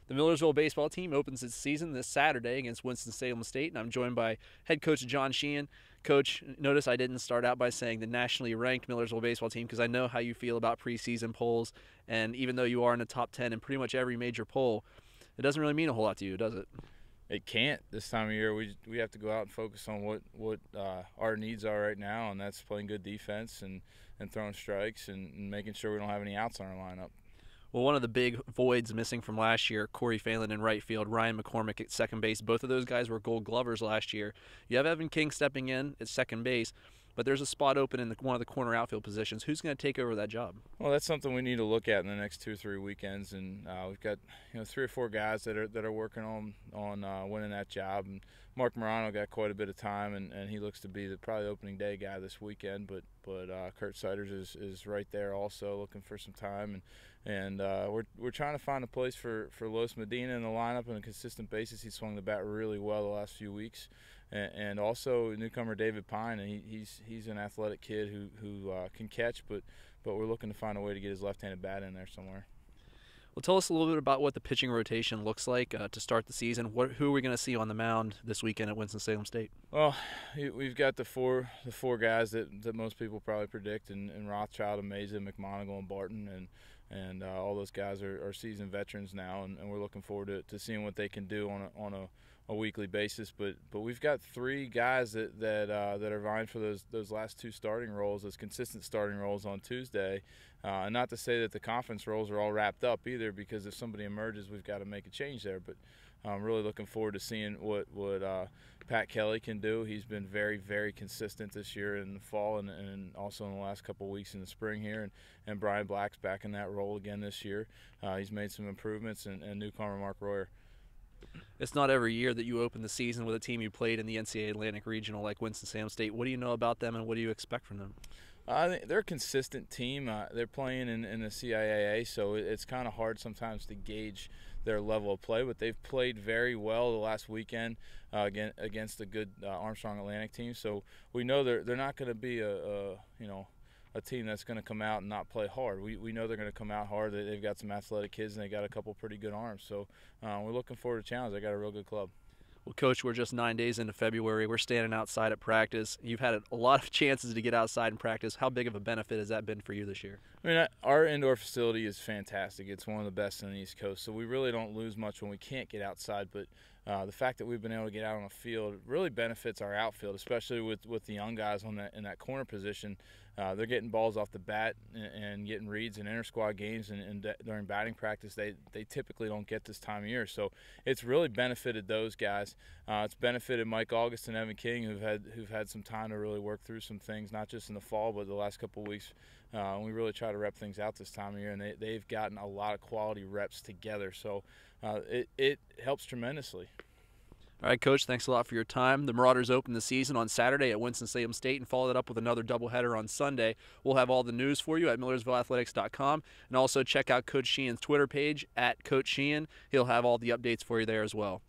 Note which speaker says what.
Speaker 1: The Millersville baseball team opens its season this Saturday against Winston-Salem State, and I'm joined by head coach Jon Shehan. Coach, notice I didn't start out by saying the nationally ranked Millersville baseball team because I know how you feel about preseason polls, and even though you are in the top 10 in pretty much every major poll, it doesn't really mean a whole lot to you, does it?
Speaker 2: It can't this time of year. We have to go out and focus on what our needs are right now, and that's playing good defense and throwing strikes and making sure we don't have any outs on our lineup.
Speaker 1: Well, one of the big voids missing from last year, Corey Phelan in right field, Ryan McCormick at second base. Both of those guys were Gold Glovers last year. You have Evan King stepping in at second base, but there's a spot open in one of the corner outfield positions. Who's going to take over that job?
Speaker 2: Well, that's something we need to look at in the next 2 or 3 weekends, and we've got 3 or 4 guys that are working on winning that job. And Mark Morano got quite a bit of time, and he looks to be probably the opening day guy this weekend. But Kurt Siders is right there also looking for some time, and we're trying to find a place for Los Medina in the lineup on a consistent basis. He swung the bat really well the last few weeks. And also newcomer David Pine, and he's an athletic kid who can catch, but we're looking to find a way to get his left-handed bat in there somewhere.
Speaker 1: Well, tell us a little bit about what the pitching rotation looks like to start the season. Who are we going to see on the mound this weekend at Winston-Salem State?
Speaker 2: Well, we've got the four guys that most people probably predict, and Rothschild, Meza, McMonigal, and Barton, and all those guys are seasoned veterans now, and we're looking forward to seeing what they can do on a weekly basis. But we've got 3 guys that are vying for those last 2 starting roles, those consistent starting roles on Tuesday. And not to say that the conference roles are all wrapped up either, because if somebody emerges, we've got to make a change there. But I'm really looking forward to seeing what Pat Kelly can do. He's been very, very consistent this year in the fall and also in the last couple of weeks in the spring here. And Brian Black's back in that role again this year. He's made some improvements, and newcomer Mark Royer.
Speaker 1: It's not every year that you open the season with a team you played in the NCAA Atlantic Regional like Winston-Salem State. What do you know about them, and what do you expect from them?
Speaker 2: They're a consistent team. They're playing in the CIAA, so it's kind of hard sometimes to gauge their level of play, but they've played very well the last weekend against a good Armstrong Atlantic team. So we know they're not going to be a team that's going to come out and not play hard. We know they're going to come out hard. They've got some athletic kids, and they got a couple pretty good arms. So we're looking forward to challenge. They got a real good club.
Speaker 1: Well, Coach, we're just 9 days into February. We're standing outside at practice. You've had a lot of chances to get outside and practice. How big of a benefit has that been for you this year?
Speaker 2: I mean, our indoor facility is fantastic. It's one of the best in the East Coast, so we really don't lose much when we can't get outside. But the fact that we've been able to get out on the field really benefits our outfield, especially with the young guys in that corner position. They're getting balls off the bat and getting reads in inter-squad games and during batting practice. They typically don't get this time of year, so it's really benefited those guys. It's benefited Mike August and Evan King, who've had some time to really work through some things, not just in the fall, but the last couple of weeks. We really try to rep things out this time of year, and they've gotten a lot of quality reps together, so it helps tremendously.
Speaker 1: All right, Coach, thanks a lot for your time. The Marauders open the season on Saturday at Winston-Salem State and follow that up with another doubleheader on Sunday. We'll have all the news for you at MillersvilleAthletics.com, and also check out Coach Sheehan's Twitter page at Coach Sheehan. He'll have all the updates for you there as well.